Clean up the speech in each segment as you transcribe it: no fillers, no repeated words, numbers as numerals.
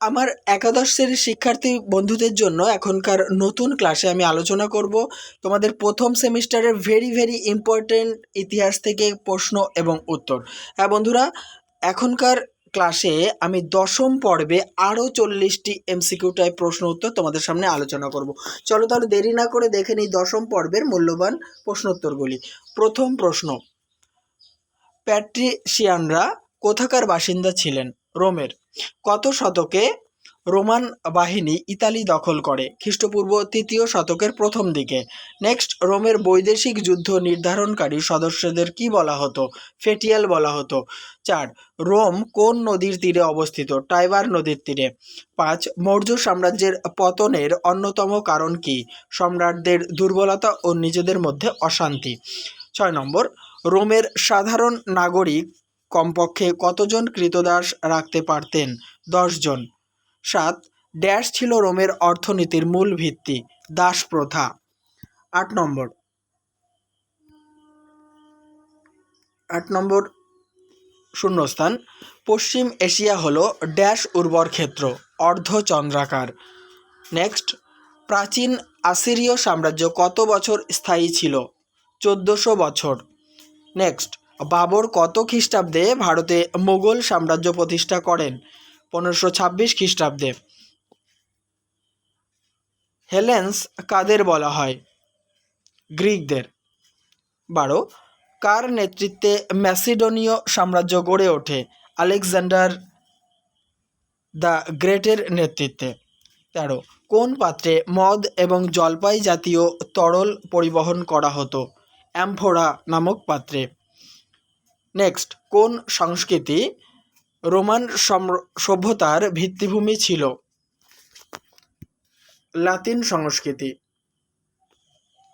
আমার একাদশ শ্রেণীর শিক্ষার্থী বন্ধুদের জন্য এখনকার নতুন ক্লাসে আমি আলোচনা করব তোমাদের প্রথম সেমিস্টারের ভেরি ভেরি ইম্পর্টেন্ট ইতিহাস থেকে প্রশ্ন এবং উত্তর। হ্যাঁ বন্ধুরা, এখনকার ক্লাসে আমি দশম পর্বে আরও 40টি এমসিকিউ টাইপ প্রশ্ন উত্তর তোমাদের সামনে আলোচনা করব। চলো তাহলে দেরি না করে দেখে নিই দশম পর্বের মূল্যবান প্রশ্ন উত্তরগুলি। প্রথম প্রশ্ন, প্যাট্রিশিয়ানরা কোথাকার বাসিন্দা ছিলেন? রোমের। কত শতকে রোমান বাহিনী ইতালি দখল করে? খ্রিস্টপূর্ব 3য় শতকের প্রথম দিকে। নেক্সট, রোমের বৈদেশিক যুদ্ধ নির্ধারণকারী সদস্যদের কি বলা হতো? ফেটিয়াল বলা হতো। 4, রোম কোন নদীর তীরে অবস্থিত? টাইবার নদীর তীরে। 5, মৌর্য সাম্রাজ্যের পতনের অন্যতম কারণ কি? সম্রাটদের দুর্বলতা ও নিজেদের মধ্যে অশান্তি। 6 নম্বর, রোমের সাধারণ নাগরিক কমপক্ষে কতজন ক্রীতদাস রাখতে পারতেন? 10 জন। 7, ড্যাশ ছিল রোমের অর্থনীতির মূল ভিত্তি? দাস প্রথা। 8 নম্বর শূন্যস্থান, পশ্চিম এশিয়া হলো ড্যাশ উর্বর ক্ষেত্র? অর্ধচন্দ্রাকার। নেক্সট, প্রাচীন আসিরীয় সাম্রাজ্য কত বছর স্থায়ী ছিল? 1400 বছর। নেক্সট, বাবর কত খ্রিস্টাব্দে ভারতে মোগল সাম্রাজ্য প্রতিষ্ঠা করেন? 1526 খ্রিস্টাব্দে। হেলেন্স কাদের বলা হয়? গ্রিকদের। 12, কার নেতৃত্বে ম্যাসিডোনীয় সাম্রাজ্য গড়ে ওঠে? আলেকজান্ডার দ্য গ্রেটের নেতৃত্বে। 13, কোন পাত্রে মদ এবং জলপাই জাতীয় তরল পরিবহন করা হতো? অ্যামফোরা নামক পাত্রে। নেক্সট, কোন সংস্কৃতি রোমান সভ্যতার ভিত্তিভূমি ছিল? লাতিন সংস্কৃতি।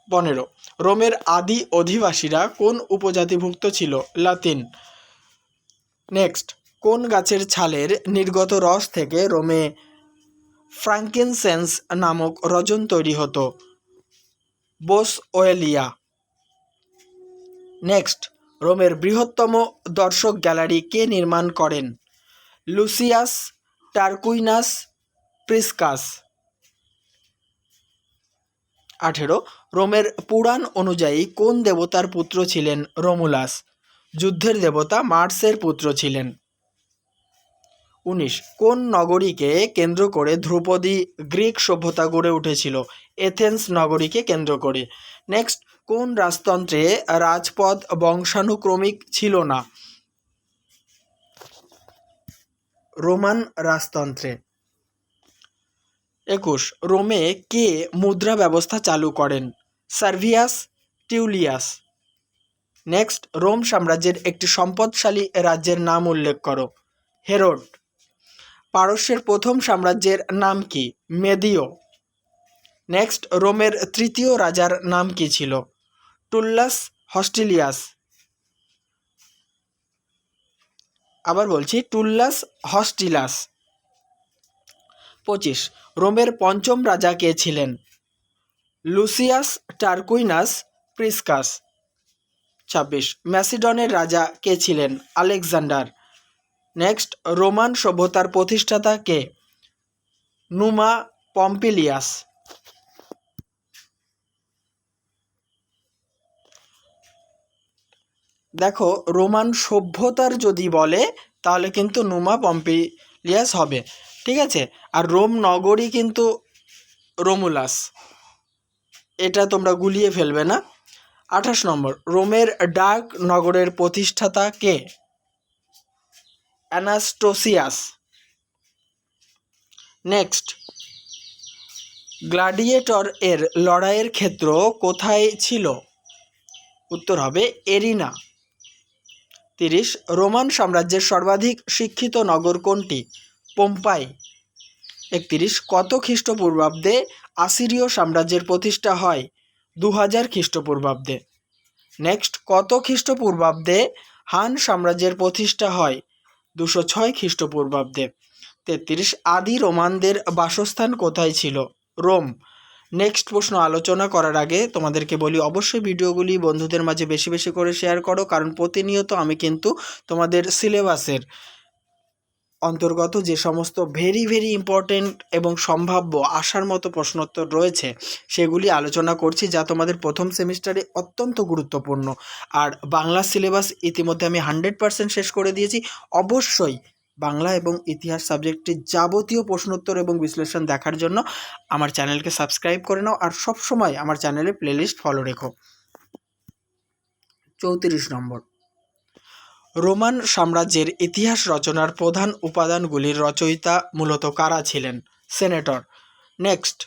15, রোমের আদি অধিবাসীরা কোন উপজাতিভুক্ত ছিল? লাতিন। নেক্সট, কোন গাছের ছালের নির্গত রস থেকে রোমে ফ্রাঙ্কিনসেন্স নামক রজন তৈরি হতো? বোসওয়েলিয়া। নেক্সট, রোমের বৃহত্তম দর্শক গ্যালারি কে নির্মাণ করেন? Lucius Tarquinius প্রিসকাস। 18, রোমের পুরাণ অনুযায়ী কোন দেবতার পুত্র ছিলেন রোমুলাস? যুদ্ধের দেবতা মার্সের পুত্র ছিলেন। 19, কোন নগরীকে কেন্দ্র করে ধ্রুপদী গ্রিক সভ্যতা গড়ে উঠেছিল? এথেন্স নগরীকে কেন্দ্র করে। নেক্সট, কোন রাজতন্ত্রে রাজপদ বংশানুক্রমিক ছিল না? রোমান রাজতন্ত্রে। 21, রোমে কে মুদ্রা ব্যবস্থা চালু করেন? সার্ভিয়াস টিউলিয়াস। নেক্সট, রোম সাম্রাজ্যের একটি সম্পদশালী রাজ্যের নাম উল্লেখ করো। হেরোড। পারস্যের প্রথম সাম্রাজ্যের নাম কি? মেদিও। নেক্সট, রোমের তৃতীয় রাজার নাম কি ছিল? টুল্লাস হস্টিলিয়াস। আবার বলছি, টুল্লাস হস্টিলাস। 25, রোমের পঞ্চম রাজা কে ছিলেন? Lucius Tarquinius প্রিসকাস। 26, ম্যাসিডনের রাজা কে ছিলেন? আলেকজান্ডার। নেক্সট, রোমান সভ্যতার প্রতিষ্ঠাতা কে? নুমা পম্পিলিয়াস। দেখো, রোমান সভ্যতার যদি বলে তাহলে কিন্তু নুমা পম্পিলিয়াস হবে, ঠিক আছে? আর রোম নগরী কিন্তু রোমুলাস, এটা তোমরা গুলিয়ে ফেলবে না। 28 নম্বর, রোমের ডাক নগরের প্রতিষ্ঠাতা কে? অ্যানাস্টোসিয়াস। নেক্সট, গ্ল্যাডিয়েটর এর লড়াইয়ের ক্ষেত্র কোথায় ছিল? উত্তর হবে এরিনা। 30, রোমান সাম্রাজ্যের সর্বাধিক শিক্ষিত নগর কোনটি? পোম্পাই। 31, কত খ্রিস্টপূর্বাব্দে আসিরীয় সাম্রাজ্যের প্রতিষ্ঠা হয়? 2000 খ্রিস্টপূর্বাব্দে। নেক্সট, কত খ্রিস্টপূর্বাব্দে হান সাম্রাজ্যের প্রতিষ্ঠা হয়? 206 খ্রিস্টপূর্বাব্দে। 33, আদি রোমানদের বাসস্থান কোথায় ছিল? রোম। নেক্সট প্রশ্ন আলোচনা করার আগে তোমাদেরকে বলি, অবশ্যই ভিডিওগুলি বন্ধুদের মাঝে বেশি বেশি করে শেয়ার করো, কারণ প্রতিনিয়ত আমি কিন্তু তোমাদের সিলেবাসের অন্তর্গত যে সমস্ত ভেরি ইম্পর্টেন্ট এবং সম্ভাব্য আসার মতো প্রশ্নোত্তর রয়েছে সেগুলি আলোচনা করছি, যা তোমাদের প্রথম সেমিস্টারে অত্যন্ত গুরুত্বপূর্ণ। আর বাংলা সিলেবাস ইতিমধ্যে আমি 100% শেষ করে দিয়েছি। অবশ্যই বাংলা এবং ইতিহাস সাবজেক্টের যাবতীয় প্রশ্নোত্তর এবং বিশ্লেষণ দেখার জন্য আমার চ্যানেলকে সাবস্ক্রাইব করে নাও, আর সবসময় আমার চ্যানেলে প্লেলিস্ট ফলো রেখো। 34 নম্বর, রোমান সাম্রাজ্যের ইতিহাস রচনার প্রধান উপাদানগুলির রচয়িতা মূলত কারা ছিলেন? সেনেটর। নেক্সট,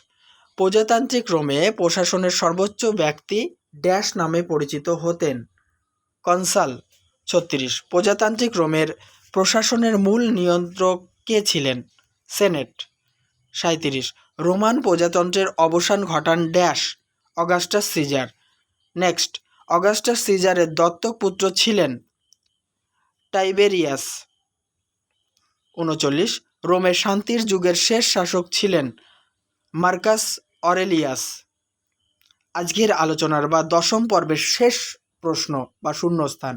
প্রজাতান্ত্রিক রোমে প্রশাসনের সর্বোচ্চ ব্যক্তি ড্যাশ নামে পরিচিত হতেন? কনসাল। 36, প্রজাতান্ত্রিক রোমের প্রশাসনের মূল নিয়ন্ত্রক কে ছিলেন? সেনেট। 37, রোমান প্রজাতন্ত্রের অবসান ঘটান dash? Augustus Caesar. Next, Augustus সিজারের দত্তক পুত্র ছিলেন টাইবেরিয়াস। 39, রোমের শান্তির যুগের শেষ শাসক ছিলেন মার্কাস অরেলিয়াস। আজকের আলোচনার বা 10ম পর্বের শেষ প্রশ্ন বা শূন্যস্থান,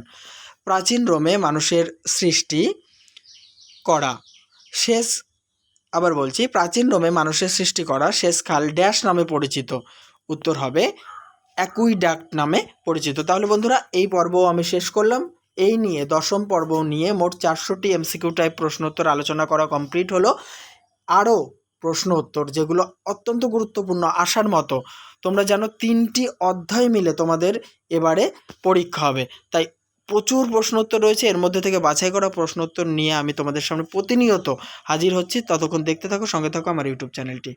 প্রাচীন রোমে মানুষের সৃষ্টি করা শেষ, আবার বলছি, প্রাচীন রোমে মানুষের সৃষ্টি করা শেষ খাল ড্যাশ নামে পরিচিত? উত্তর হবে অ্যাকুইডাক্ট নামে পরিচিত। তাহলে বন্ধুরা, এই পর্ব আমি শেষ করলাম। এই নিয়ে 10ম পর্ব নিয়ে মোট 400টি এমসিকিউ টাইপ প্রশ্নোত্তর আলোচনা করা কমপ্লিট হলো। আরও প্রশ্ন উত্তর যেগুলো অত্যন্ত গুরুত্বপূর্ণ আসার মতো, তোমরা জানো 3টি অধ্যায় মিলে তোমাদের এবারে পরীক্ষা হবে, তাই প্রচুর প্রশ্নোত্তর রয়েছে। এর মধ্যে থেকে বাছাই করা প্রশ্নোত্তর নিয়ে আমি তোমাদের সামনে প্রতিনিয়ত হাজির হচ্ছি। ততক্ষণ দেখতে থাকো, সঙ্গে থাকো আমার ইউটিউব চ্যানেলটি।